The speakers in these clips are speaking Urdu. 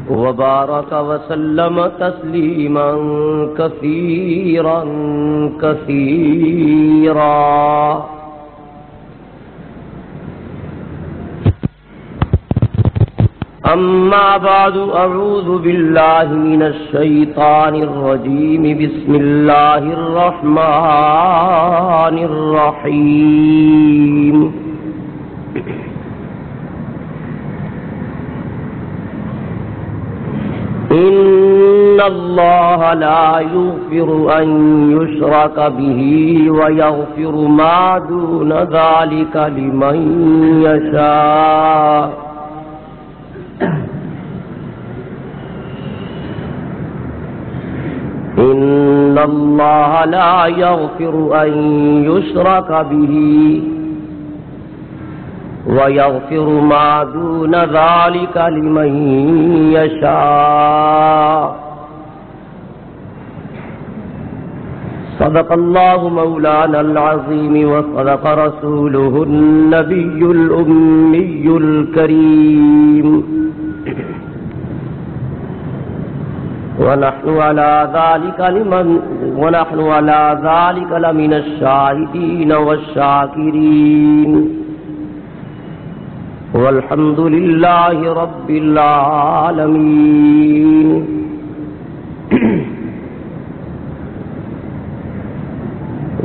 وبارك وسلم تسليما كثيرا كثيرا. أما بعد، أعوذ بالله من الشيطان الرجيم. بسم الله الرحمن الرحيم. إن الله لا يغفر أن يشرك به ويغفر ما دون ذلك لمن يشاء. إن الله لا يغفر أن يشرك به ويغفر ما دون ذلك لمن يشاء. صدق الله مولانا العظيم وصدق رسوله النبي الأمي الكريم. ونحن على ذلك لمن الشاهدين والشاكرين. والحمد لله رب العالمين.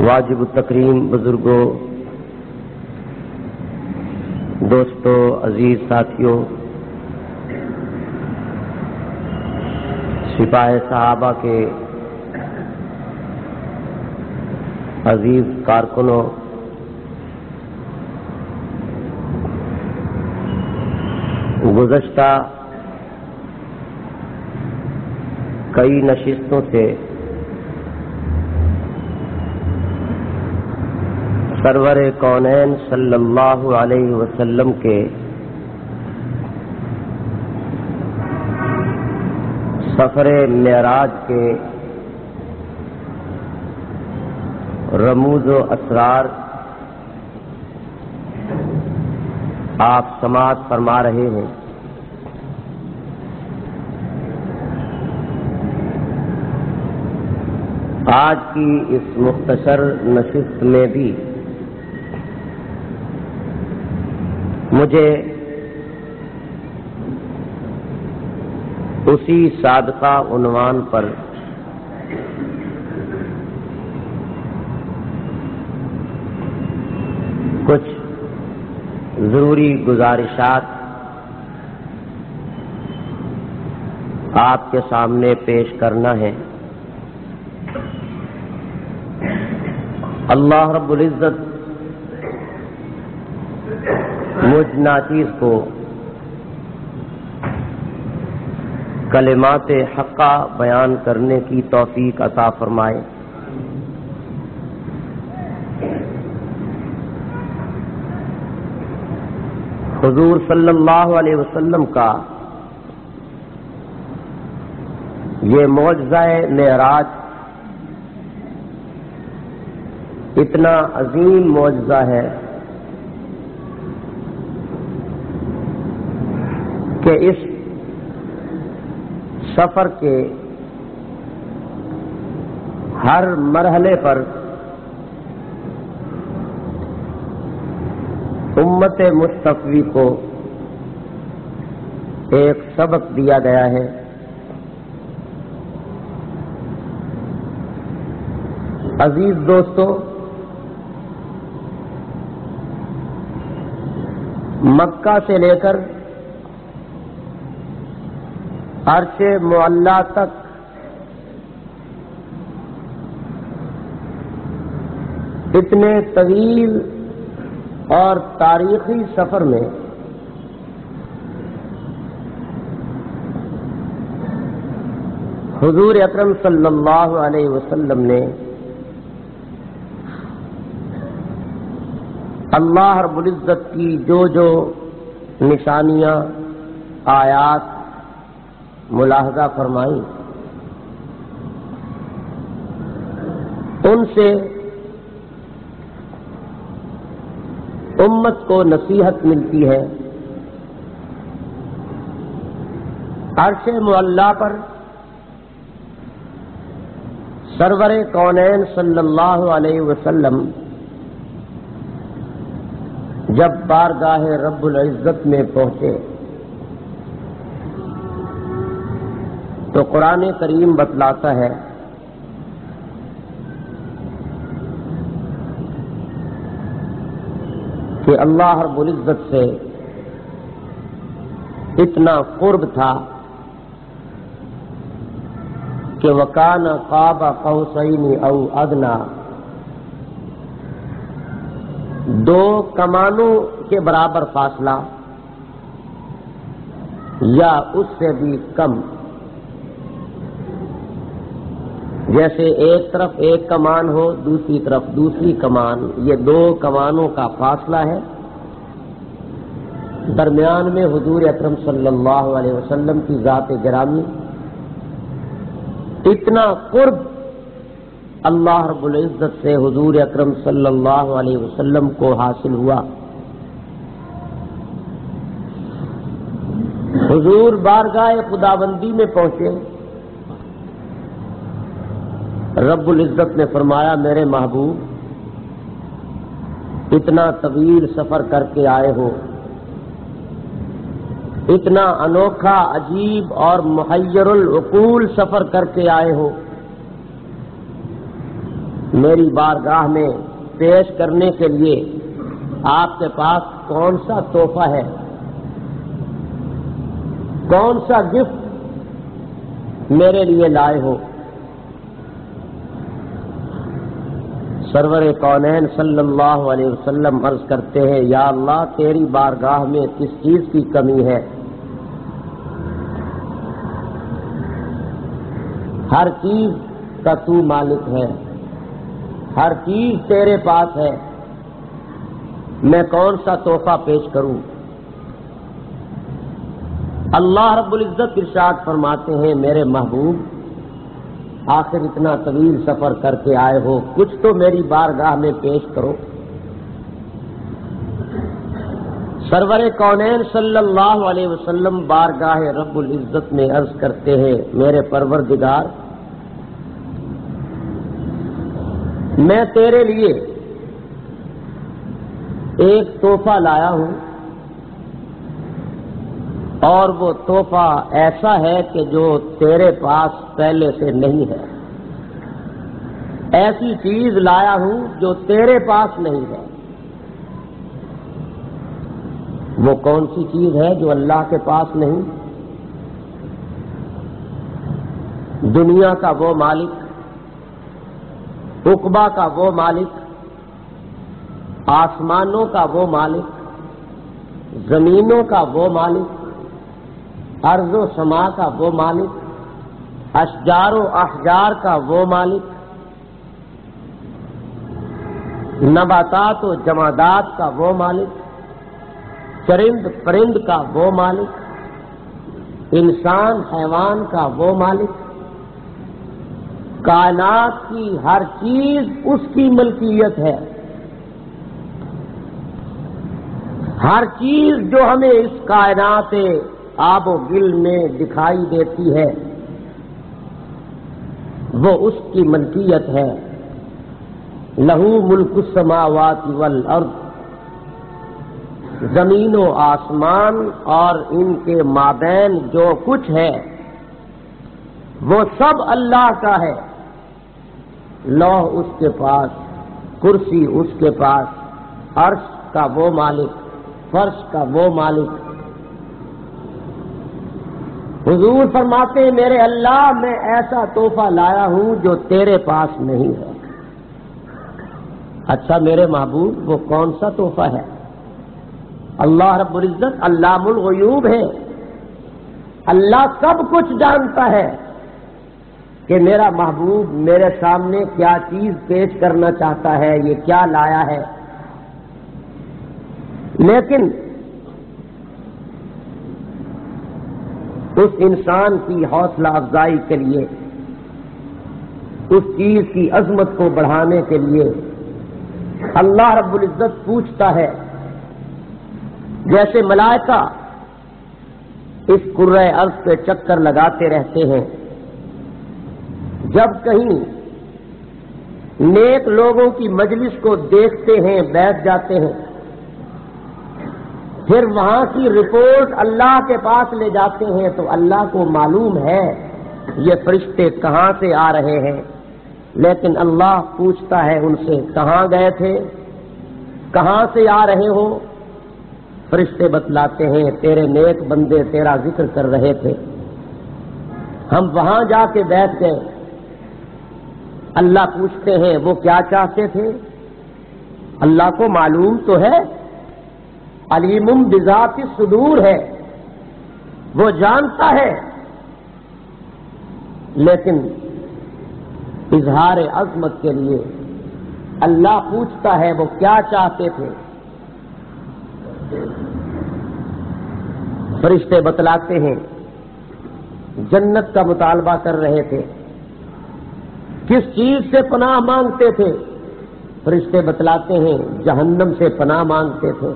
واجب التکریم بزرگوں، دوستوں، عزیز ساتھیوں، سپاہ صحابہ کے عزیز کارکنوں، گزشتہ کئی نشستوں سے سرور کونین صلی اللہ علیہ وسلم کے سفر معراج کے رموز و اسرار آپ سماعت فرما رہے ہیں. آج کی اس مختصر نشست میں بھی مجھے اسی سابقہ عنوان پر کچھ ضروری گزارشات آپ کے سامنے پیش کرنا ہے. اللہ رب العزت مجھ ناچیز کو کلمات حقہ بیان کرنے کی توفیق عطا فرمائے. حضور صلی اللہ علیہ وسلم کا یہ معجزہ معراج اتنا عظیم معجزہ ہے کہ اس سفر کے ہر مرحلے پر امت مصطفی کو ایک سبق دیا گیا ہے. عزیز دوستو، مکہ سے لے کر عرش معلی تک اتنے طویل اور تاریخی سفر میں حضور اکرم صلی اللہ علیہ وسلم نے اللہ رب العزت کی جو نشانیاں، آیات ملاحظہ فرمائی، ان سے امت کو نصیحت ملتی ہے عرش معلی پر سرور کونین صلی اللہ علیہ وسلم جب بارگاہ رب العزت میں پہنچے تو قرآن کریم بتلاتا ہے کہ اللہ رب العزت سے اتنا قرب تھا کہ وکان قاب قوسین او ادنا، دو کمانوں کے برابر فاصلہ یا اس سے بھی کم، جیسے ایک طرف ایک کمان ہو دوسری طرف دوسری کمان، یہ دو کمانوں کا فاصلہ ہے، درمیان میں حضور اکرم صلی اللہ علیہ وسلم کی ذات گرامی، اتنا قرب اللہ رب العزت سے حضور اکرم صلی اللہ علیہ وسلم کو حاصل ہوا۔ حضور بارگاہ خداوندی میں پہنچے، رب العزت نے فرمایا میرے محبوب اتنا طویل سفر کر کے آئے ہو، اتنا انوکھا عجیب اور محیر العقول سفر کر کے آئے ہو، میری بارگاہ میں پیش کرنے کے لیے آپ کے پاس کون سا تحفہ ہے، کون سا گفٹ میرے لیے لائے ہو؟ سرور کونین صلی اللہ علیہ وسلم عرض کرتے ہیں یا اللہ تیری بارگاہ میں کس چیز کی کمی ہے؟ ہر چیز کا تو مالک ہے، ہر چیز تیرے پاس ہے، میں کون سا تحفہ پیش کروں؟ اللہ رب العزت ارشاد فرماتے ہیں میرے محبوب آخر اتنا طویل سفر کر کے آئے ہو، کچھ تو میری بارگاہ میں پیش کرو۔ سرور کونین صلی اللہ علیہ وسلم بارگاہ رب العزت میں عرض کرتے ہیں میرے پروردگار میں تیرے لیے ایک تحفہ لایا ہوں، اور وہ تحفہ ایسا ہے کہ جو تیرے پاس پہلے سے نہیں ہے، ایسی چیز لایا ہوں جو تیرے پاس نہیں ہے۔ وہ کون سی چیز ہے جو اللہ کے پاس نہیں؟ دنیا کا وہ مالک، عقبہ کا وہ مالک، آسمانوں کا وہ مالک، زمینوں کا وہ مالک، ارض و سما کا وہ مالک، اشجار و احجار کا وہ مالک، نباتات و جمادات کا وہ مالک، چرند پرند کا وہ مالک، انسان حیوان کا وہ مالک، کائنات کی ہر چیز اس کی ملکیت ہے۔ ہر چیز جو ہمیں اس کائنات آب و گل میں دکھائی دیتی ہے وہ اس کی ملکیت ہے۔ لہو ملک السماوات والارض، زمین و آسمان اور ان کے مابین جو کچھ ہے وہ سب اللہ کا ہے۔ لوح اس کے پاس، کرسی اس کے پاس، عرش کا وہ مالک، فرش کا وہ مالک۔ حضور فرماتے ہیں میرے اللہ میں ایسا تحفہ لایا ہوں جو تیرے پاس نہیں ہے۔ اچھا میرے محبوب وہ کون سا تحفہ ہے؟ اللہ رب العزت علام الغیوب ہے، اللہ سب کچھ جانتا ہے کہ میرا محبوب میرے سامنے کیا چیز پیش کرنا چاہتا ہے، یہ کیا لایا ہے۔ لیکن اس انسان کی حوصلہ افزائی کے لیے، اس چیز کی عظمت کو بڑھانے کے لیے اللہ رب العزت پوچھتا ہے، جیسے ملائکہ اس کرۂ ارض پہ چکر لگاتے رہتے ہیں، جب کہیں نیک لوگوں کی مجلس کو دیکھتے ہیں بیٹھ جاتے ہیں، پھر وہاں کی رپورٹ اللہ کے پاس لے جاتے ہیں تو اللہ کو معلوم ہے یہ فرشتے کہاں سے آ رہے ہیں، لیکن اللہ پوچھتا ہے ان سے کہاں گئے تھے، کہاں سے آ رہے ہو؟ فرشتے بتلاتے ہیں تیرے نیک بندے تیرا ذکر کر رہے تھے، ہم وہاں جا کے بیٹھ گئے۔ اللہ پوچھتے ہیں وہ کیا چاہتے تھے؟ اللہ کو معلوم تو ہے، علیم بذات الصدور ہے، وہ جانتا ہے، لیکن اظہار عظمت کے لیے اللہ پوچھتا ہے وہ کیا چاہتے تھے؟ فرشتے بتلاتے ہیں جنت کا مطالبہ کر رہے تھے۔ کس چیز سے پناہ مانگتے تھے؟ فرشتے بتلاتے ہیں جہنم سے پناہ مانگتے تھے۔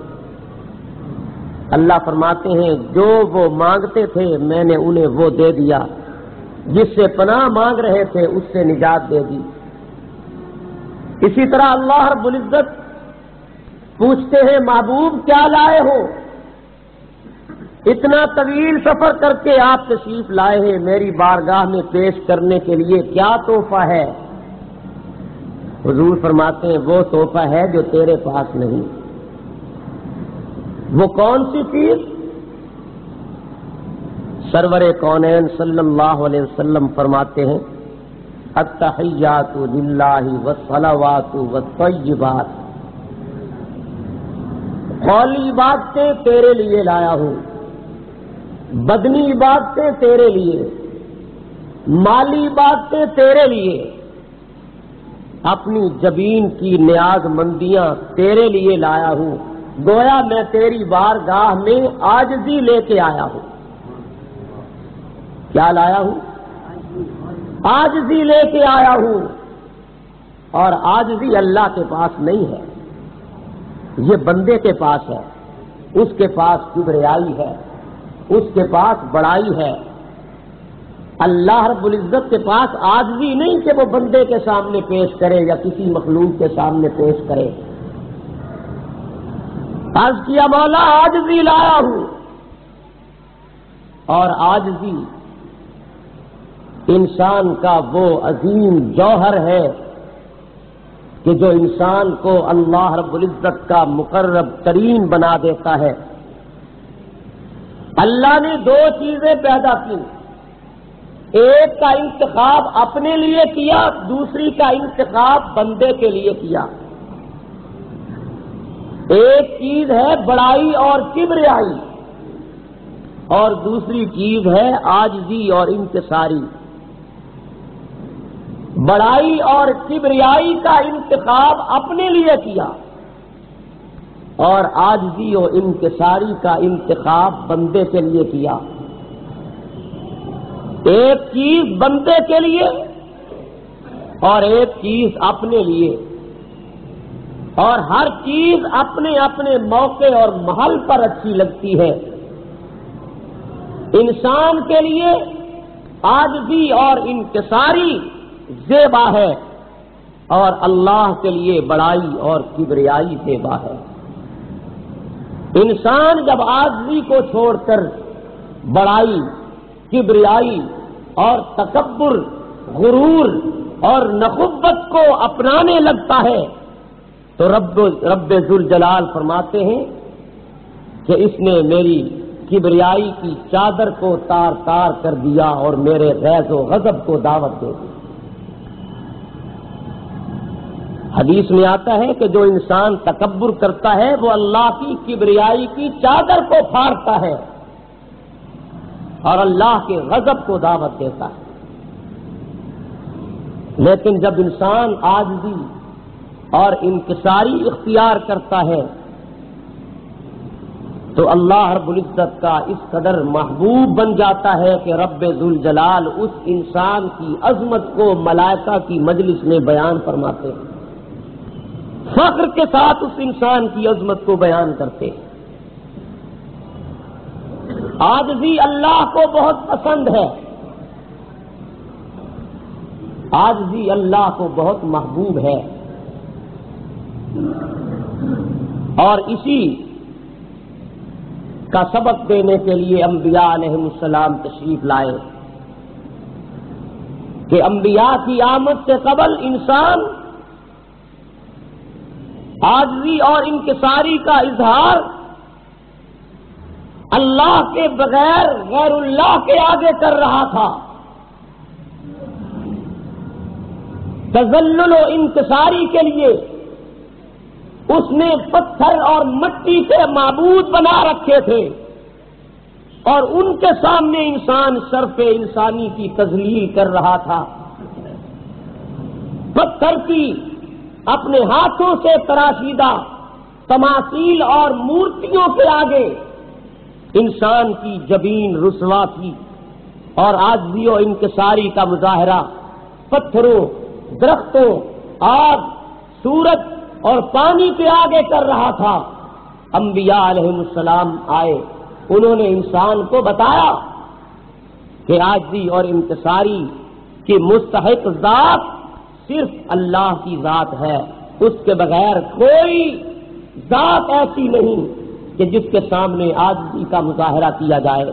اللہ فرماتے ہیں جو وہ مانگتے تھے میں نے انہیں وہ دے دیا، جس سے پناہ مانگ رہے تھے اس سے نجات دے دی۔ اسی طرح اللہ رب العزت پوچھتے ہیں محبوب کیا لائے ہو؟ اتنا طویل سفر کر کے آپ تشریف لائے ہیں میری بارگاہ میں پیش کرنے کے لیے، کیا تحفہ ہے؟ حضور فرماتے ہیں وہ تحفہ ہے جو تیرے پاس نہیں۔ وہ کون سی چیز؟ سرور کونین صلی اللہ علیہ وسلم فرماتے ہیں التحیات للہ والصلوات والطیبات، قولی باتیں تیرے لیے لایا ہوں، بدنی باتیں تیرے لیے، مالی باتیں تیرے لیے، اپنی جبین کی نیاز مندیاں تیرے لیے لایا ہوں، گویا میں تیری بارگاہ میں عاجزی لے کے آیا ہوں۔ کیا لایا ہوں؟ عاجزی لے کے آیا ہوں، اور عاجزی اللہ کے پاس نہیں ہے، یہ بندے کے پاس ہے۔ اس کے پاس کبریائی ہے، اس کے پاس بڑائی ہے۔ اللہ رب العزت کے پاس عاجزی نہیں کہ وہ بندے کے سامنے پیش کرے یا کسی مخلوق کے سامنے پیش کرے۔ عرض کیا مولا عاجزی لایا ہوں، اور عاجزی انسان کا وہ عظیم جوہر ہے کہ جو انسان کو اللہ رب العزت کا مقرب ترین بنا دیتا ہے۔ اللہ نے دو چیزیں پیدا کی، ایک کا انتخاب اپنے لیے کیا، دوسری کا انتخاب بندے کے لیے کیا۔ ایک چیز ہے بڑائی اور کبریائی، اور دوسری چیز ہے عاجزی اور انکساری۔ بڑائی اور کبریائی کا انتخاب اپنے لیے کیا، اور عاجزی اور انکساری کا انتخاب بندے کے لیے کیا۔ ایک چیز بندے کے لیے اور ایک چیز اپنے لیے، اور ہر چیز اپنے اپنے موقع اور محل پر اچھی لگتی ہے۔ انسان کے لیے عاجزی اور انکساری زیبا ہے، اور اللہ کے لیے بڑائی اور کبریائی زیبا ہے۔ انسان جب عاجزی کو چھوڑ کر بڑائی، کبریائی اور تکبر، غرور اور نخوت کو اپنانے لگتا ہے تو رب ذوالجلال فرماتے ہیں کہ اس نے میری کبریائی کی چادر کو تار تار کر دیا اور میرے غیظ و غضب کو دعوت دے دی۔ حدیث میں آتا ہے کہ جو انسان تکبر کرتا ہے وہ اللہ کی کبریائی کی چادر کو پھاڑتا ہے اور اللہ کے غضب کو دعوت دیتا ہے۔ لیکن جب انسان عاجزی اور انکساری اختیار کرتا ہے تو اللہ رب العزت کا اس قدر محبوب بن جاتا ہے کہ رب ذوالجلال اس انسان کی عظمت کو ملائکہ کی مجلس میں بیان فرماتے ہیں، فخر کے ساتھ اس انسان کی عظمت کو بیان کرتے ہیں۔ عاجزی اللہ کو بہت پسند ہے، عاجزی اللہ کو بہت محبوب ہے، اور اسی کا سبق دینے کے لیے انبیاء علیہ السلام تشریف لائے کہ انبیاء کی آمد سے قبل انسان عاجزی اور انکساری کا اظہار اللہ کے بغیر غیر اللہ کے آگے کر رہا تھا، تذلل و انکساری کے لیے اس نے پتھر اور مٹی کے معبود بنا رکھے تھے، اور ان کے سامنے انسان شرف انسانی کی تذلیل کر رہا تھا۔ پتھر کی اپنے ہاتھوں سے تراشیدہ تماثیل اور مورتیوں کے آگے انسان کی جبین رسوا تھی، اور عاجزی و انکساری کا مظاہرہ پتھروں، درختوں، آگ، سورج اور پانی کے آگے کر رہا تھا۔ انبیاء علیہ السلام آئے، انہوں نے انسان کو بتایا کہ عاجزی اور انکساری کی مستحق ذات صرف اللہ کی ذات ہے، اس کے بغیر کوئی ذات ایسی نہیں کہ جس کے سامنے عاجزی کا مظاہرہ کیا جائے،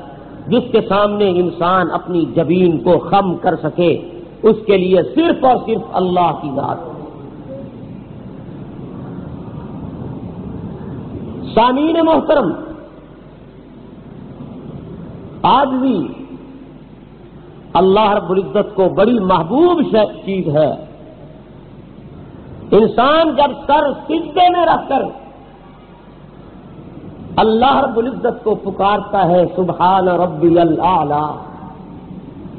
جس کے سامنے انسان اپنی جبین کو خم کر سکے، اس کے لیے صرف اور صرف اللہ کی ذات ہے۔ سامعین محترم، عاجزی اللہ رب العزت کو بڑی محبوب چیز ہے۔ انسان جب سر سجدے میں رکھ کر اللہ رب العزت کو پکارتا ہے سبحان ربی الاعلی،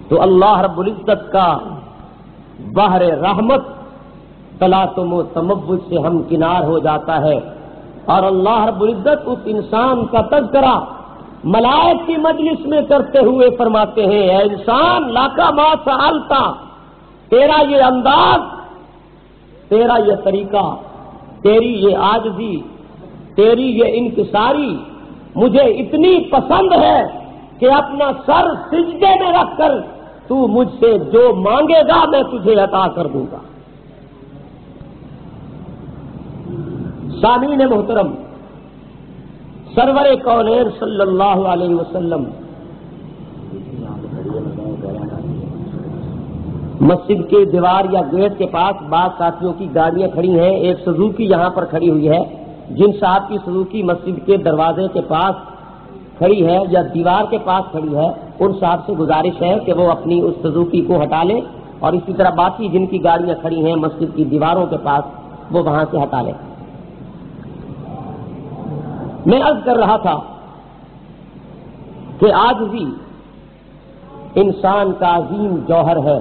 تو اللہ رب العزت کا بحر رحمت تلاطم و تموج سے ہمکنار ہو جاتا ہے، اور اللہ رب العزت اس انسان کا تذکرہ ملائک کی مجلس میں کرتے ہوئے فرماتے ہیں، اے انسان لاکا ما سألتا، تیرا یہ انداز، تیرا یہ طریقہ، تیری یہ عاجزی، تیری یہ انکساری مجھے اتنی پسند ہے کہ اپنا سر سجدے میں رکھ کر تو مجھ سے جو مانگے گا میں تجھے عطا کر دوں گا۔ سامعین محترم، سرور کونین صلی اللہ علیہ وسلم مسجد کے دیوار یا گیٹ کے پاس بعض ساتھیوں کی گاڑیاں کھڑی ہیں، ایک سزوکی یہاں پر کھڑی ہوئی ہے، جن صاحب کی سزوکی مسجد کے دروازے کے پاس کھڑی ہے یا دیوار کے پاس کھڑی ہے، ان صاحب سے گزارش ہے کہ وہ اپنی اس سزوکی کو ہٹا لیں، اور اسی طرح باقی جن کی گاڑیاں کھڑی ہیں مسجد کی دیواروں کے پاس وہ وہاں سے ہٹا لیں۔ میں عرض کر رہا تھا کہ عاجزی انسان کا عظیم جوہر ہے۔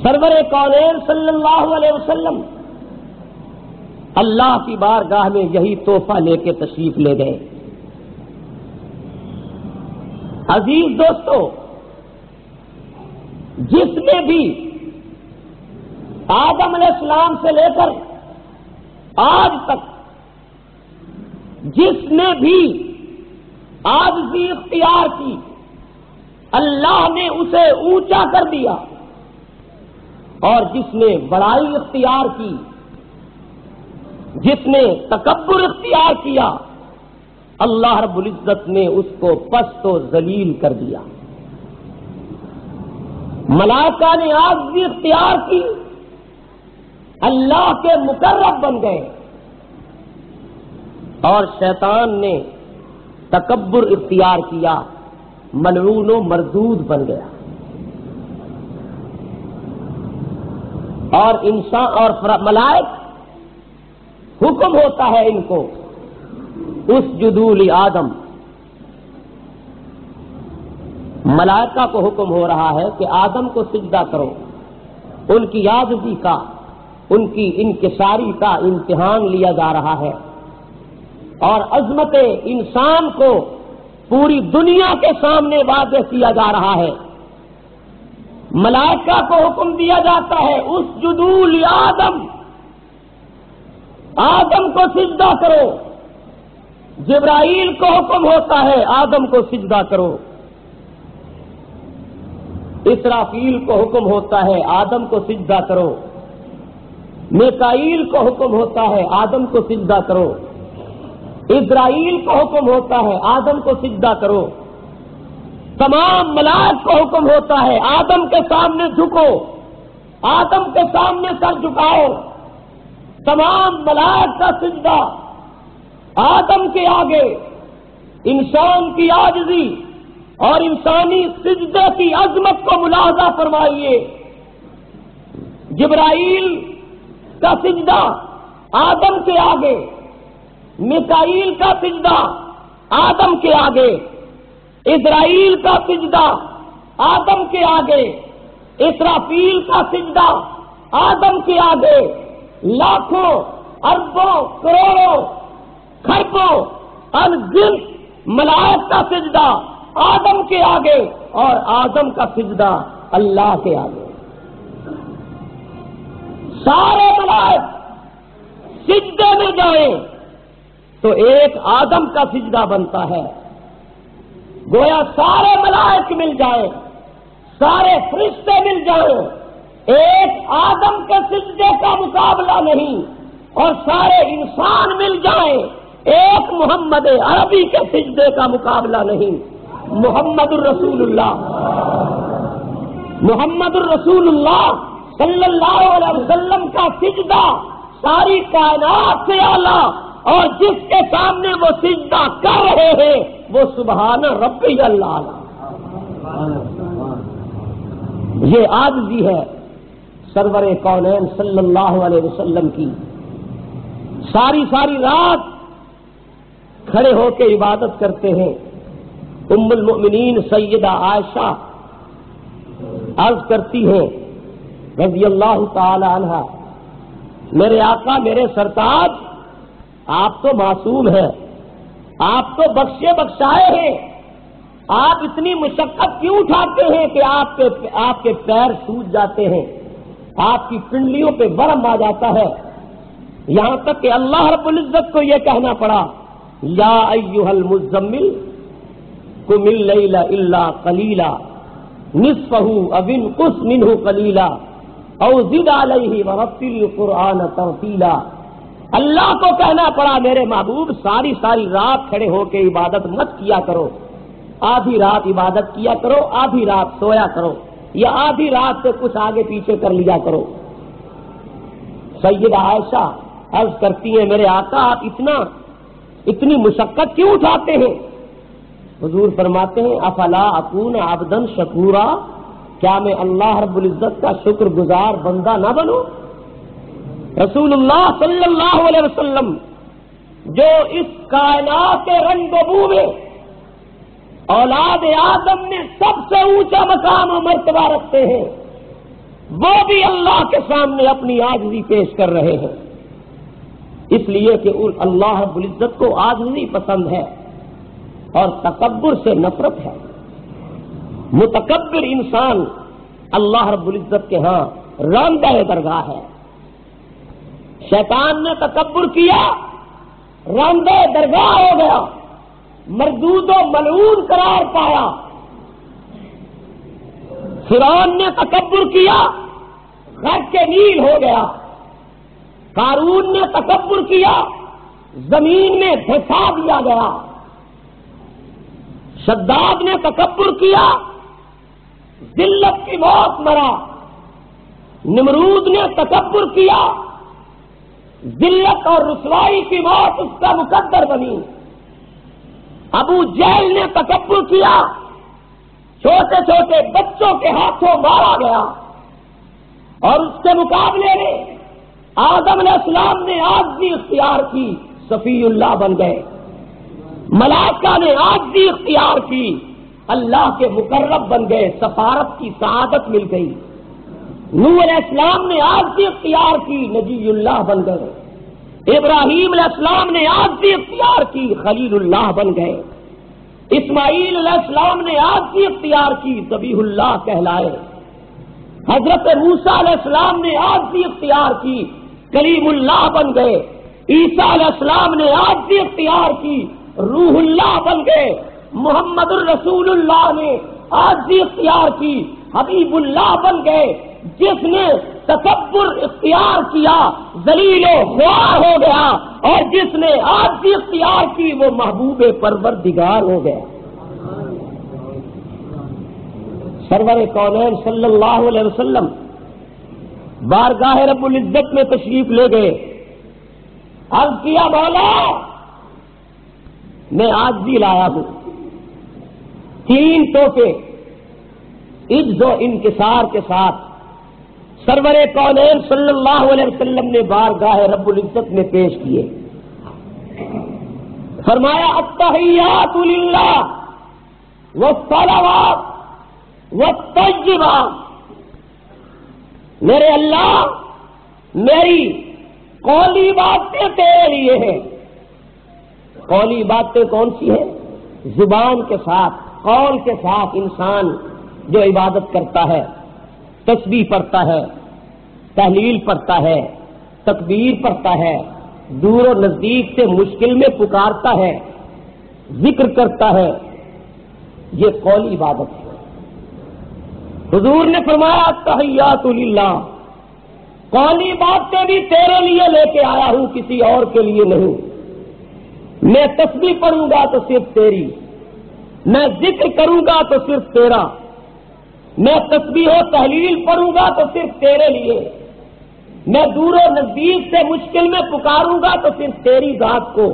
سرور کونین صلی اللہ علیہ وسلم اللہ کی بارگاہ میں یہی تحفہ لے کے تشریف لے گئے۔ عزیز دوستو، جس نے بھی آدم علیہ السلام سے لے کر آج تک جس نے بھی عاجزی اختیار کی، اللہ نے اسے اونچا کر دیا، اور جس نے بڑائی اختیار کی، جس نے تکبر اختیار کیا، اللہ رب العزت نے اس کو پست و ذلیل کر دیا۔ ملائکہ نے عاجزی اختیار کی، اللہ کے مقرب بن گئے، اور شیطان نے تکبر اختیار کیا، ملعون و مردود بن گیا۔ اور انسان اور ملائک حکم ہوتا ہے ان کو اسجدوا لآدم، ملائکہ کو حکم ہو رہا ہے کہ آدم کو سجدہ کرو۔ ان کی عاجزی کا، ان کی انکساری کا امتحان لیا جا رہا ہے، اور عظمت انسان کو پوری دنیا کے سامنے واضح کیا جا رہا ہے۔ ملائکہ کو حکم دیا جاتا ہے اسجدوا لآدم، آدم کو سجدہ کرو، جبرائیل کو حکم ہوتا ہے آدم کو سجدہ کرو، اسرافیل کو حکم ہوتا ہے آدم کو سجدہ کرو، میکائیل کو حکم ہوتا ہے آدم کو سجدہ کرو، اسرائیل کو حکم ہوتا ہے آدم کو سجدہ کرو، تمام ملائک کو حکم ہوتا ہے آدم کے سامنے جھکو، آدم کے سامنے سر جھکاؤ، تمام ملائک کا سجدہ آدم کے آگے، انسان کی عاجزی اور انسانی سجدے کی عظمت کو ملاحظہ فرمائیے۔ جبرائیل کا سجدہ آدم کے آگے، میکائیل کا سجدہ آدم کے آگے، اسرائیل کا سجدہ آدم کے آگے، اسرافیل کا سجدہ آدم کے آگے، لاکھوں اربوں کروڑوں خربوں انگنت ملائک کا سجدہ آدم کے آگے اور آدم کا سجدہ اللہ کے آگے۔ سارے ملائک سجدے میں جائیں تو ایک آدم کا سجدہ بنتا ہے، گویا سارے ملائک مل جائیں، سارے فرشتے مل جائیں، ایک آدم کے سجدے کا مقابلہ نہیں، اور سارے انسان مل جائیں ایک محمد عربی کے سجدے کا مقابلہ نہیں۔ محمد الرسول اللہ، محمد الرسول اللہ صلی اللہ علیہ وسلم کا سجدہ ساری کائنات سے اعلیٰ، اور جس کے سامنے وہ سجدہ کر رہے ہیں وہ سبحان ربی اللہ۔ یہ عاجزی ہے سرور کونین صلی اللہ علیہ وسلم کی۔ ساری رات کھڑے ہو کے عبادت کرتے ہیں۔ ام المؤمنین سیدہ عائشہ عرض کرتی ہیں رضی اللہ تعالی عنہا، میرے آقا میرے سرتاج آپ تو معصوم ہیں، آپ تو بخشے بخشائے ہیں، آپ اتنی مشقت کیوں اٹھاتے ہیں کہ آپ کے پیر سوج جاتے ہیں، آپ کی پنڈلیوں پہ ورم آ جاتا ہے، یہاں تک کہ اللہ رب العزت کو یہ کہنا پڑا یا ایھا المزمل قم اللیل الا قلیلا نصفہ او انقص منہ قلیلا او زد علیہ ورتل القرآن ترتیلا۔ اللہ کو کہنا پڑا میرے محبوب ساری رات کھڑے ہو کے عبادت مت کیا کرو، آدھی رات عبادت کیا کرو، آدھی رات سویا کرو، یا آدھی رات سے کچھ آگے پیچھے کر لیا کرو۔ سیدہ عائشہ عرض کرتی ہیں میرے آقا آپ اتنی مشقت کیوں اٹھاتے ہیں؟ حضور فرماتے ہیں افلا اکون عبدا شکورا، کیا میں اللہ رب العزت کا شکر گزار بندہ نہ بنوں؟ رسول اللہ صلی اللہ علیہ وسلم جو اس کائنات کے رنگ و بو میں اولاد آدم میں سب سے اونچا مقام و مرتبہ رکھتے ہیں، وہ بھی اللہ کے سامنے اپنی عاجزی پیش کر رہے ہیں، اس لیے کہ اللہ رب العزت کو عاجزی پسند ہے اور تکبر سے نفرت ہے۔ متکبر انسان اللہ رب العزت کے ہاں راندہ درگاہ ہے۔ شیطان نے تکبر کیا، راندہ درگاہ ہو گیا، مردود و ملعون قرار پایا۔ فرعون نے تکبر کیا، غرق کے نیل ہو گیا۔ قارون نے تکبر کیا، زمین میں دھسا دیا گیا۔ شداد نے تکبر کیا، ذلت کی موت مرا۔ نمرود نے تکبر کیا، ذلت اور رسوائی کی موت اس کا مقدر بنی۔ ابو جہل نے تکبر کیا، چھوٹے چھوٹے بچوں کے ہاتھوں مارا گیا، اور اس کے مقابلے میں آدم علیہ السلام نے عاجزی اختیار کی، صفی اللہ بن گئے۔ ملائکہ نے عاجزی اختیار کی، اللہ کے مقرب بن گئے، سفارت کی سعادت مل گئی۔ نوح علیہ السلام نے عاجزی اختیار کی، نجی اللہ بن گئے۔ ابراہیم علیہ السلام نے عاجزی اختیار کی، خلیل اللہ بن گئے۔ اسماعیل علیہ السلام نے عاجزی اختیار کی، ذبیح اللہ کہلائے۔ حضرت موسیٰ علیہ السلام نے عاجزی اختیار کی، کلیم اللہ بن گئے۔ عیسیٰ علیہ السلام نے عاجزی اختیار کی، روح اللہ بن گئے. محمد الرسول اللہ نے عاجزی اختیار کی, حبیب اللہ بن گئے. جس نے تکبر اختیار کیا ذلیل و خوار ہو گیا, اور جس نے عاجزی اختیار کی وہ محبوب پروردگار ہو گیا. سرور کونین صلی اللہ علیہ وسلم بارگاہ رب العزت میں تشریف لے گئے. عرض کیا مولا میں عاجزی لایا ہوں, 3 تحفے عجز و انکسار کے ساتھ سرور کونین صلی اللہ علیہ وسلم نے بارگاہ رب العزت میں پیش کیے. فرمایا التحیات للہ والصلوات والطیبات, میرے اللہ میری قولی باتیں تیرے لیے ہیں. قولی باتیں کون سی ہیں؟ زبان کے ساتھ, قول کے ساتھ انسان جو عبادت کرتا ہے, تسبیح پڑھتا ہے, تحلیل پڑھتا ہے, تکبیر پڑھتا ہے, دور و نزدیک سے مشکل میں پکارتا ہے, ذکر کرتا ہے, یہ قولی عبادت ہے. حضور نے فرمایا التحیات للہ, قولی باتیں بھی تیرے لیے لے کے آیا ہوں, کسی اور کے لیے نہیں. میں تسبیح پڑھوں گا تو صرف تیری, میں ذکر کروں گا تو صرف تیرا, میں تسبیح و تحلیل پڑھوں گا تو صرف تیرے لیے, میں دور و نزدیک سے مشکل میں پکاروں گا تو صرف تیری ذات کو.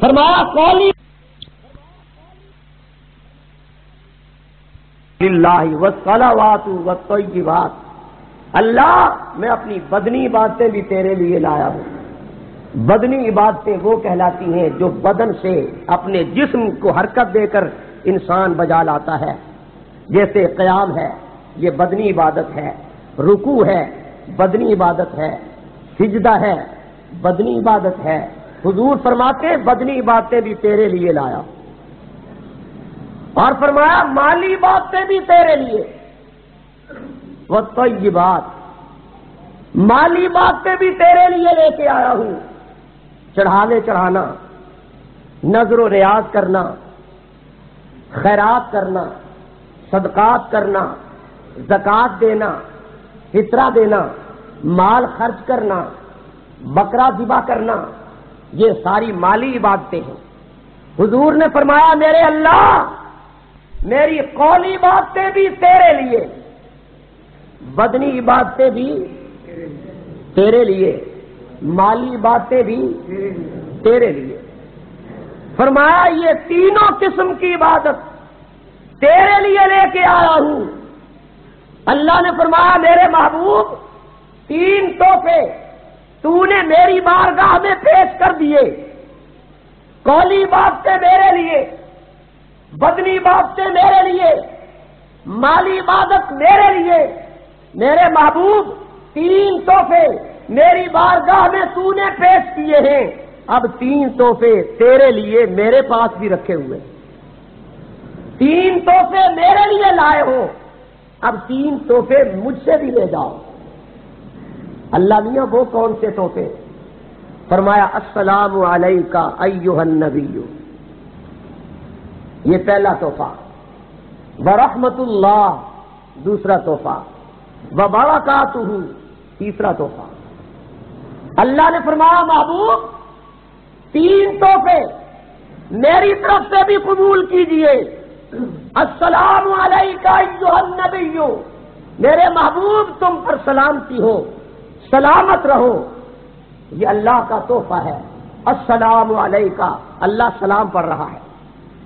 فرمایا قولی للہ والصلوات والطیبات, اللہ میں اپنی بدنی باتیں بھی تیرے لیے لایا ہوں. بدنی عبادتیں وہ کہلاتی ہیں جو بدن سے اپنے جسم کو حرکت دے کر انسان بجا لاتا ہے. جیسے قیام ہے یہ بدنی عبادت ہے, رکوع ہے بدنی عبادت ہے, سجدہ ہے بدنی عبادت ہے. حضور فرماتے بدنی عبادتیں بھی تیرے لیے لایا. اور فرمایا مالی باتیں بھی تیرے لیے. والطیبات, مالی باتیں بھی تیرے لیے لے کے آیا ہوں. چڑھاوے چڑھانا, نظر و ریاض کرنا, خیرات کرنا, صدقات کرنا, زکوٰۃ دینا, فطرہ دینا, مال خرچ کرنا, بکرا ذبح کرنا, یہ ساری مالی عبادتیں ہیں. حضور نے فرمایا میرے اللہ میری قولی باتیں بھی تیرے لیے, بدنی باتیں بھی تیرے لیے, مالی باتیں بھی تیرے لیے. فرمایا یہ تینوں قسم کی عبادت تیرے لیے لے کے آیا ہوں. اللہ نے فرمایا میرے محبوب 3 تحفے تو نے میری بارگاہ میں پیش کر دیے. قولی باتیں میرے لیے, بدنی باتیں میرے لیے, مالی عبادت میرے لیے. میرے محبوب 3 تحفے میری بارگاہ میں تو نے پیش کیے ہیں. اب 3 تحفے تیرے لیے میرے پاس بھی رکھے ہوئے. 3 تحفے میرے لیے لائے ہو, اب 3 تحفے مجھ سے بھی لے جاؤ. اللہ میاں وہ کون سے تحفے؟ فرمایا السلام علیکہ ایھا النبی, یہ پہلا تحفہ. ورحمۃ اللہ دوسرا تحفہ. وبرکاتہ تیسرا تحفہ. اللہ نے فرمایا محبوب 3 تحفے میری طرف سے بھی قبول کیجئے. السلام علیکہ ایھا النبی, میرے محبوب تم پر سلامتی ہو, سلامت رہو. یہ اللہ کا تحفہ ہے. السلام علیکہ, اللہ سلام پڑھ رہا ہے.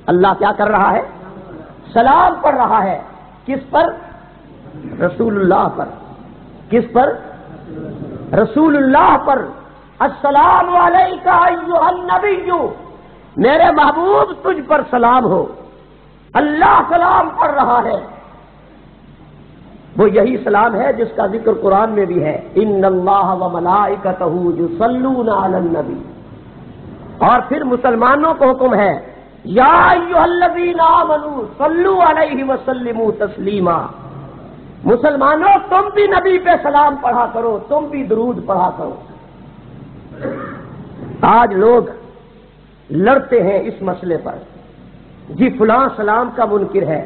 اللہ کیا کر رہا ہے؟ سلام پڑھ رہا ہے. کس پر؟ رسول اللہ پر. کس پر؟ رسول اللہ پر. السلام علیکہ ایھا النبی, میرے محبوب تجھ پر سلام ہو. اللہ سلام پڑھ رہا ہے. وہ یہی سلام ہے جس کا ذکر قرآن میں بھی ہے, ان اللہ وملائکتہ یصلون علی النبی. اور پھر مسلمانوں کو حکم ہے یا ایھا الذین آمنوا صلوا علیہ وسلموا تسلیما. مسلمانوں تم بھی نبی پہ سلام پڑھا کرو, تم بھی درود پڑھا کرو. آج لوگ لڑتے ہیں اس مسئلے پر، جی فلاں سلام کا منکر ہے،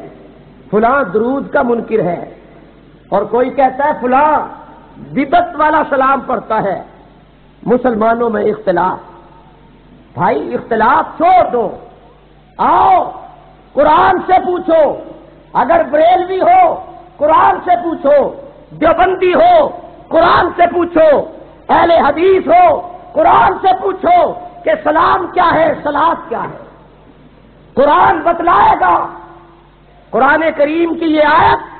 فلاں درود کا منکر ہے، اور کوئی کہتا ہے فلاں بدعت والا سلام پڑھتا ہے۔ مسلمانوں میں اختلاف، بھائی اختلاف چھوڑ دو، آؤ قرآن سے پوچھو، اگر بریلوی ہو قرآن سے پوچھو، دیوبندی ہو قرآن سے پوچھو، اہل حدیث ہو قرآن سے پوچھو کہ سلام کیا ہے، صلاۃ کیا ہے، قرآن بتلائے گا۔ قرآن کریم کی یہ آیت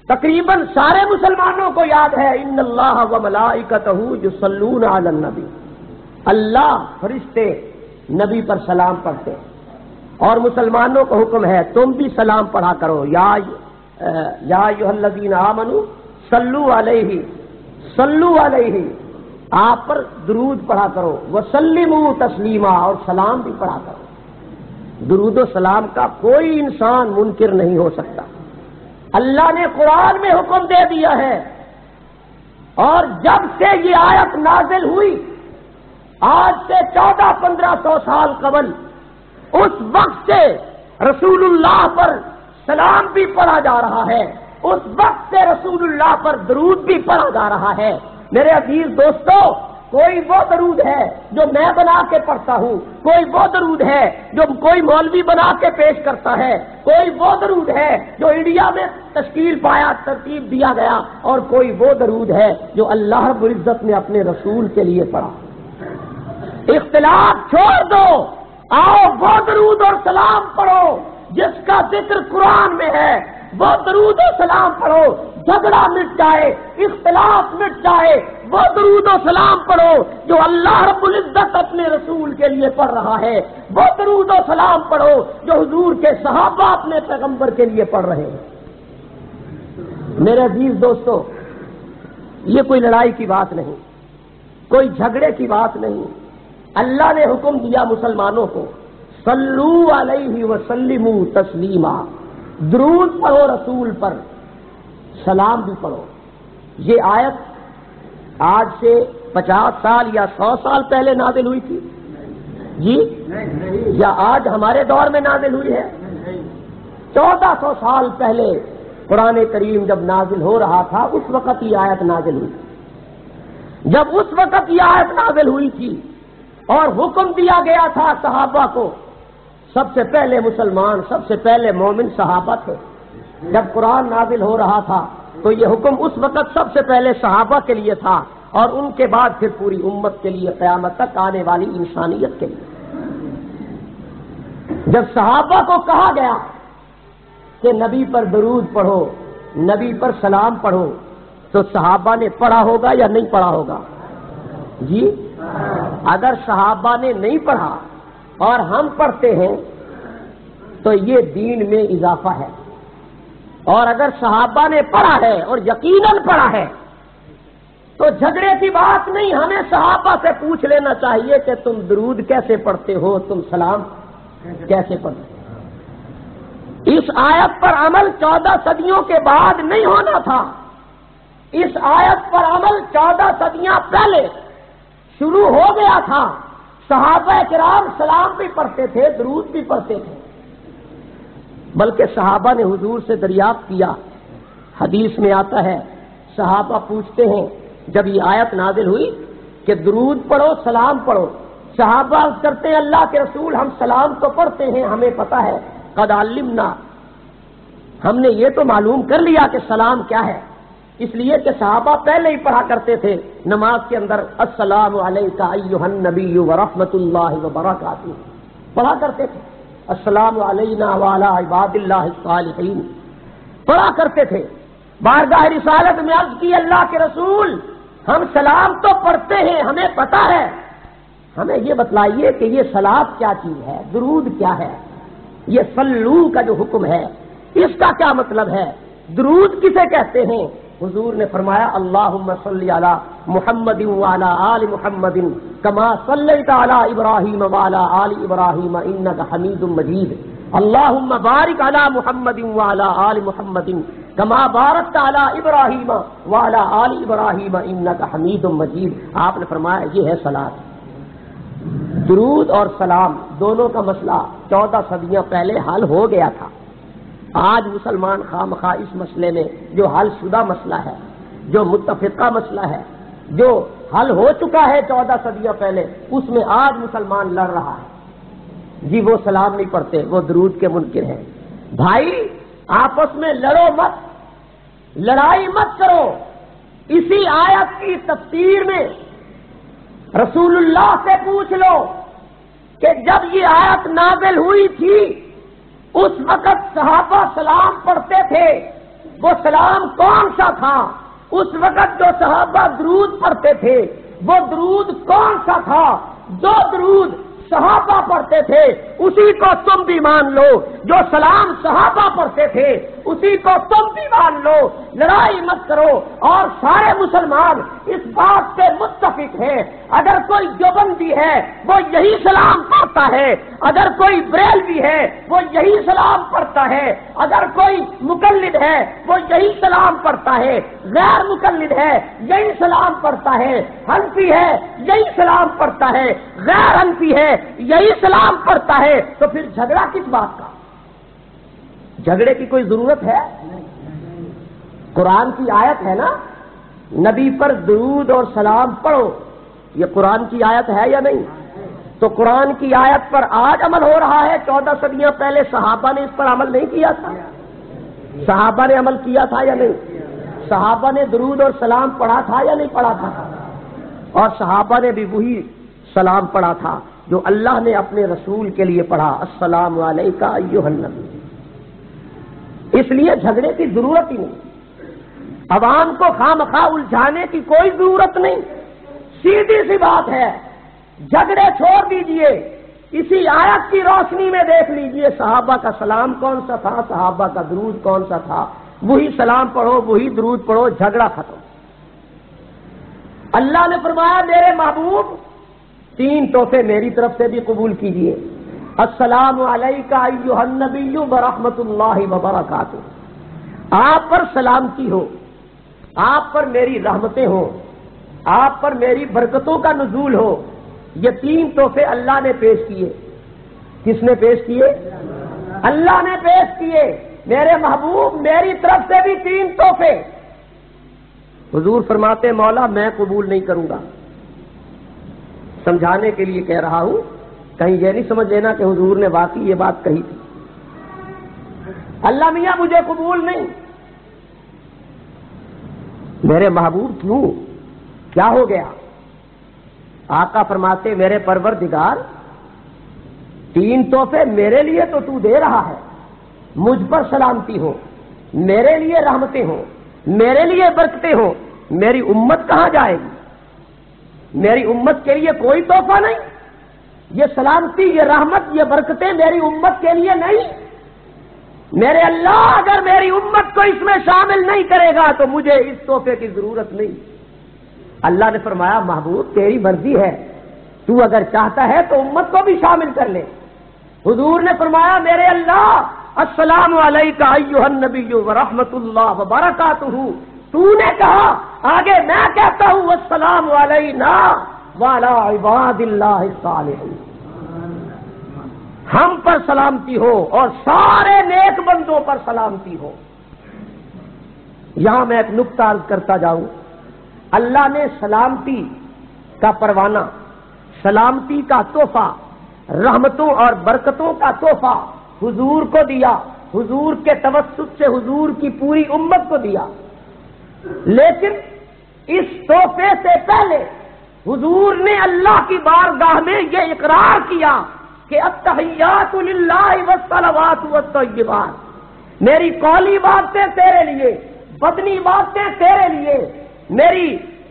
تقریباً سارے مسلمانوں کو یاد ہے، ان اللہ و ملائکتہ یصلون علی النبی، اللہ فرشتے نبی پر سلام پڑھتے ہیں، اور مسلمانوں کو حکم ہے تم بھی سلام پڑھا کرو، یا ایھا الذین آمنوا صلوا علیہ، آپ پر درود پڑھا کرو، وسلموا تسلیما، اور سلام بھی پڑھا کرو۔ درود و سلام کا کوئی انسان منکر نہیں ہو سکتا، اللہ نے قرآن میں حکم دے دیا ہے، اور جب سے یہ آیت نازل ہوئی آج سے 1400-1500 سال قبل، اس وقت سے رسول اللہ پر سلام بھی پڑھا جا رہا ہے، اس وقت سے رسول اللہ پر درود بھی پڑھا جا رہا ہے۔ میرے عزیز دوستو، کوئی وہ درود ہے جو میں بنا کے پڑھتا ہوں، کوئی وہ درود ہے جو کوئی مولوی بنا کے پیش کرتا ہے، کوئی وہ درود ہے جو انڈیا میں تشکیل پایا، ترتیب دیا گیا، اور کوئی وہ درود ہے جو اللہ رب العزت نے اپنے رسول کے لیے پڑھا۔ اختلاف چھوڑ دو، آؤ وہ درود اور سلام پڑھو جس کا ذکر قرآن میں ہے، وہ درود و سلام پڑھو، جھگڑا مٹ جائے، اختلاف مٹ جائے، وہ درود و سلام پڑھو جو اللہ رب العزت اپنے رسول کے لیے پڑھ رہا ہے، وہ درود و سلام پڑھو جو حضور کے صحابہ اپنے پیغمبر کے لیے پڑھ رہے ہیں۔ میرے عزیز دوستو، یہ کوئی لڑائی کی بات نہیں، کوئی جھگڑے کی بات نہیں، اللہ نے حکم دیا مسلمانوں کو، صلو علیہ وسلموا تسلیما، درود پڑھو رسول پر، سلام بھی پڑھو۔ یہ آیت آج سے 50 سال یا 100 سال پہلے نازل ہوئی تھی جی، یا آج ہمارے دور میں نازل ہوئی ہے؟ 1400 سال پہلے قرآن کریم جب نازل ہو رہا تھا اس وقت یہ آیت نازل ہوئی۔ جب اس وقت یہ آیت نازل ہوئی تھی اور حکم دیا گیا تھا صحابہ کو، سب سے پہلے مسلمان، سب سے پہلے مومن صحابہ تھے۔ جب قرآن نازل ہو رہا تھا تو یہ حکم اس وقت سب سے پہلے صحابہ کے لیے تھا، اور ان کے بعد پھر پوری امت کے لیے، قیامت تک آنے والی انسانیت کے لیے۔ جب صحابہ کو کہا گیا کہ نبی پر درود پڑھو، نبی پر سلام پڑھو، تو صحابہ نے پڑھا ہوگا یا نہیں پڑھا ہوگا جی؟ اگر صحابہ نے نہیں پڑھا اور ہم پڑھتے ہیں تو یہ دین میں اضافہ ہے، اور اگر صحابہ نے پڑھا ہے اور یقیناً پڑھا ہے تو جھگڑے کی بات نہیں، ہمیں صحابہ سے پوچھ لینا چاہیے کہ تم درود کیسے پڑھتے ہو، تم سلام کیسے پڑھتے ہو۔ اس آیت پر عمل 14 صدیوں کے بعد نہیں ہونا تھا، اس آیت پر عمل 14 صدیاں پہلے شروع ہو گیا تھا۔ صحابہ کرام سلام بھی پڑھتے تھے، درود بھی پڑھتے تھے، بلکہ صحابہ نے حضور سے دریافت کیا۔ حدیث میں آتا ہے، صحابہ پوچھتے ہیں جب یہ آیت نازل ہوئی کہ درود پڑھو، سلام پڑھو، صحابہ عرض کرتے ہیں اللہ کے رسول ہم سلام تو پڑھتے ہیں، ہمیں پتا ہے، قد علمنا، ہم نے یہ تو معلوم کر لیا کہ سلام کیا ہے، اس لیے کہ صحابہ پہلے ہی پڑھا کرتے تھے نماز کے اندر، السلام علیکہ ایھا النبی ورحمۃ اللہ وبرکاتہ، پڑھا کرتے تھے، السلام علینا وعلی عباد اللہ الصالحین، پڑھا کرتے تھے۔ بارگاہ رسالت میں عرض کی اللہ کے رسول ہم سلام تو پڑھتے ہیں، ہمیں پتا ہے، ہمیں یہ بتلائیے کہ یہ صلاۃ کیا چیز ہے، درود کیا ہے، یہ صلو کا جو حکم ہے اس کا کیا مطلب ہے، درود کسے کہتے ہیں؟ حضور نے فرمایا اللہم صلی علی محمد وعلی آل محمد کما صلیت علی ابراہیم وعلی آل ابراہیم انک حمید مجید، اللہم بارک علی محمد وعلی آل محمد کما بارکت علی ابراہیم وعلی آل ابراہیم انک حمید مجید۔ آپ نے فرمایا یہ ہے صلاۃ۔ درود اور سلام دونوں کا مسئلہ 14 صدیاں پہلے حل ہو گیا تھا. آج مسلمان خواہ اس مسئلے میں جو حل شدہ مسئلہ ہے، جو متفقہ مسئلہ ہے، جو حل ہو چکا ہے 14 صدیاں پہلے، اس میں آج مسلمان لڑ رہا ہے. جی وہ سلام نہیں پڑھتے، وہ درود کے منکر ہیں. بھائی آپس میں لڑو مت، لڑائی مت کرو. اسی آیت کی تفسیر میں رسول اللہ سے پوچھ لو کہ جب یہ آیت نازل ہوئی تھی اس وقت صحابہ سلام پڑھتے تھے، وہ سلام کون سا تھا؟ اس وقت جو صحابہ درود پڑھتے تھے وہ درود کون سا تھا؟ جو درود صحابہ پڑھتے تھے اسی کو تم بھی مان لو، جو سلام صحابہ پڑھتے تھے اسی کو تم بھی مان لو. لڑائی مت کرو. اور سارے مسلمان اس بات سے متفق ہیں، اگر کوئی دیوبندی ہے وہ یہی سلام پڑھتا ہے، اگر کوئی بریلوی ہے وہ یہی سلام پڑھتا ہے، اگر کوئی مقلد ہے وہ یہی سلام پڑھتا ہے، غیر مقلد ہے یہی سلام پڑھتا ہے، حنفی ہے یہی سلام پڑھتا ہے، غیر حنفی ہے یہی سلام پڑھتا ہے. تو پھر جھگڑا کس بات کا؟ جھگڑے کی کوئی ضرورت ہے؟ قرآن کی آیت ہے نا، نبی پر درود اور سلام پڑھو. یہ قرآن کی آیت ہے یا نہیں؟ تو قرآن کی آیت پر آج عمل ہو رہا ہے. 14 صدیاں پہلے صحابہ نے اس پر عمل نہیں کیا تھا؟ صحابہ نے عمل کیا تھا یا نہیں؟ صحابہ نے درود اور سلام پڑھا تھا یا نہیں پڑھا تھا؟ اور صحابہ نے بھی وہی سلام پڑھا تھا جو اللہ نے اپنے رسول کے لیے پڑھا، السلام علیکہ ایھا النبی. اس لیے جھگڑے کی ضرورت ہی نہیں، عوام کو خواہ الجھانے کی کوئی ضرورت نہیں. سیدھی سی بات ہے، جھگڑے چھوڑ دیجئے. اسی آیت کی روشنی میں دیکھ لیجئے صحابہ کا سلام کون سا تھا، صحابہ کا درود کون سا تھا. وہی سلام پڑھو، وہی درود پڑھو، جھگڑا ختم. اللہ نے فرمایا میرے محبوب 3 تحفے میری طرف سے بھی قبول کیجئے. السلام علیکہ ایھا النبی ورحمۃ اللہ وبرکاتہ. آپ پر سلامتی ہو، آپ پر میری رحمتیں ہوں، آپ پر میری برکتوں کا نزول ہو. یہ 3 تحفے اللہ نے پیش کیے. کس نے پیش کیے؟ اللہ نے پیش کیے. میرے محبوب میری طرف سے بھی 3 تحفے. حضور فرماتے مولا میں قبول نہیں کروں گا. سمجھانے کے لیے کہہ رہا ہوں، کہیں یہ نہیں سمجھ لینا کہ حضور نے واقعی یہ بات کہی تھی. اللہ میاں مجھے قبول نہیں. میرے محبوب کیوں؟ کیا ہو گیا؟ آقا فرماتے میرے پروردگار 3 تحفے میرے لیے تو تو دے رہا ہے. مجھ پر سلامتی ہو، میرے لیے رحمتیں ہوں، میرے لیے برکتیں ہوں. میری امت کہاں جائے گی؟ میری امت کے لیے کوئی تحفہ نہیں. یہ سلامتی، یہ رحمت، یہ برکتیں میری امت کے لیے نہیں. میرے اللہ اگر میری امت کو اس میں شامل نہیں کرے گا تو مجھے اس تحفے کی ضرورت نہیں. اللہ نے فرمایا محبوب تیری مرضی ہے، تو اگر چاہتا ہے تو امت کو بھی شامل کر لے. حضور نے فرمایا میرے اللہ السلام علیکہ ایھا النبی ورحمۃ اللہ وبرکاتہ. تو نے کہا، آگے میں کہتا ہوں السلام علینا وعلی عباد اللہ الصالحین. ہم پر سلامتی ہو اور سارے نیک بندوں پر سلامتی ہو. یہاں میں ایک نقطہ عرض کرتا جاؤں. اللہ نے سلامتی کا پروانہ، سلامتی کا تحفہ، رحمتوں اور برکتوں کا تحفہ حضور کو دیا. حضور کے توسط سے حضور کی پوری امت کو دیا. لیکن اس تحفے سے پہلے حضور نے اللہ کی بارگاہ میں یہ اقرار کیا کہ التحیات للہ والصلوات والطیبات. میری قولی باتیں تیرے لیے، بدنی باتیں تیرے لیے،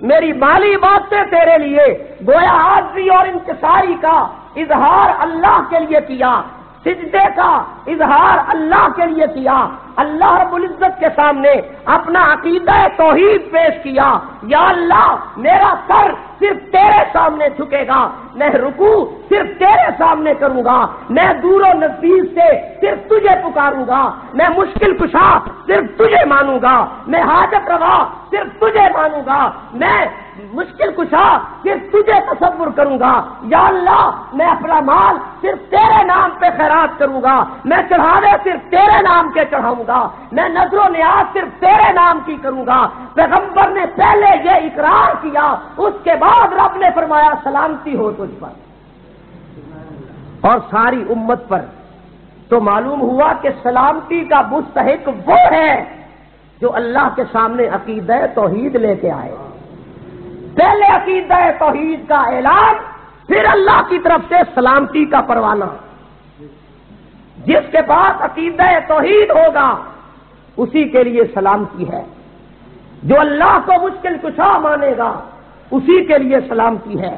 میری مالی باتیں تیرے لیے. گویا عاجزی اور انکساری کا اظہار اللہ کے لیے کیا، سجدے کا اظہار اللہ کے لیے کیا، اللہ رب العزت کے سامنے اپنا عقیدہ توحید پیش کیا، یا اللہ میرا سر صرف تیرے سامنے جھکے گا، میں رکوع صرف تیرے سامنے کروں گا، میں دور و نزدیک سے صرف تجھے پکاروں گا، میں مشکل کشا صرف تجھے مانوں گا، میں حاجت روا صرف تجھے مانوں گا، میں مشکل کشا صرف تجھے تصور کروں گا، یا اللہ میں اپنا مال صرف تیرے نام پہ خیرات کروں گا، میں چڑھاوے صرف تیرے نام کے چڑھاؤں گا، میں نذر و نیاز صرف تیرے نام کی کروں گا۔ پیغمبر نے پہلے یہ اقرار کیا، اس کے بعد رب نے فرمایا سلامتی ہو تجھ پر اور ساری امت پر۔ تو معلوم ہوا کہ سلامتی کا مستحق وہ ہے جو اللہ کے سامنے عقیدہ توحید لے کے آئے۔ پہلے عقیدہ توحید کا اعلان، پھر اللہ کی طرف سے سلامتی کا پروانہ۔ جس کے پاس عقیدہ توحید ہوگا اسی کے لیے سلامتی ہے، جو اللہ کو مشکل کشا مانے گا اسی کے لیے سلامتی ہے،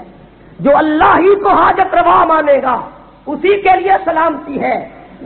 جو اللہ ہی کو حاجت روا مانے گا اسی کے لیے سلامتی ہے،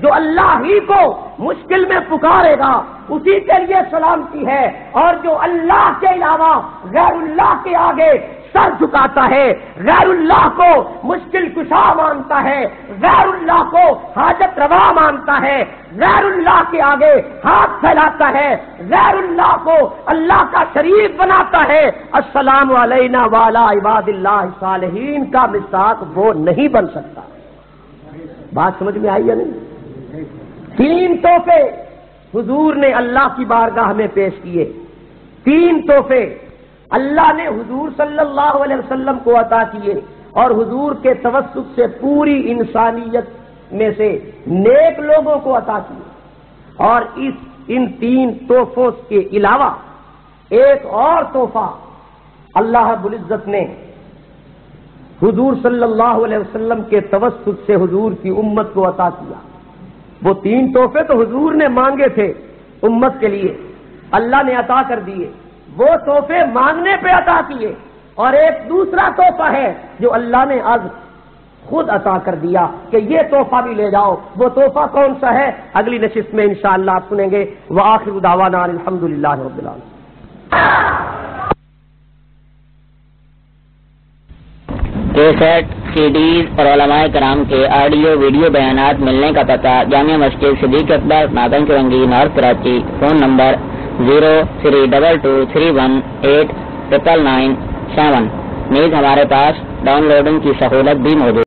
جو اللہ ہی کو مشکل میں پکارے گا اسی کے لیے سلامتی ہے، اور جو اللہ کے علاوہ غیر اللہ کے آگے سر جھکاتا ہے، غیر اللہ کو مشکل کشا مانتا ہے، غیر اللہ کو حاجت روا مانتا ہے، غیر اللہ کے آگے ہاتھ پھیلاتا ہے، غیر اللہ کو اللہ کا شریک بناتا ہے، السلام علینا وعلی عباد اللہ الصالحین کا مصداق وہ نہیں بن سکتا۔ بات سمجھ میں آئی یا نہیں؟ تین تحفے حضور نے اللہ کی بارگاہ میں پیش کیے، تین تحفے اللہ نے حضور صلی اللہ علیہ وسلم کو عطا کیے، اور حضور کے توسط سے پوری انسانیت میں سے نیک لوگوں کو عطا کیے۔ اور ان تین تحفوں کے علاوہ ایک اور تحفہ اللہ رب العزت نے حضور صلی اللہ علیہ وسلم کے توسط سے حضور کی امت کو عطا کیا۔ وہ تین تحفے تو حضور نے مانگے تھے امت کے لیے، اللہ نے عطا کر دیے، وہ تحفے مانگنے پہ عطا کیے، اور ایک دوسرا تحفہ ہے جو اللہ نے آج خود عطا کر دیا کہ یہ تحفہ بھی لے جاؤ۔ وہ تحفہ کون سا ہے اگلی نشست میں انشاءاللہ آپ سنیں گے۔ وآخر دعوانا الحمدللہ رب العالمین۔ کیسٹ، سی ڈیز اور علماء کرام کے آڈیو ویڈیو بیانات ملنے کا پتہ: جامع مسجد Siddique Akbar, Nagan Chowrangi, north Karachi. Phone number 0322318997۔ نیز ہمارے پاس ڈاؤن لوڈنگ کی سہولت بھی موجود ہے۔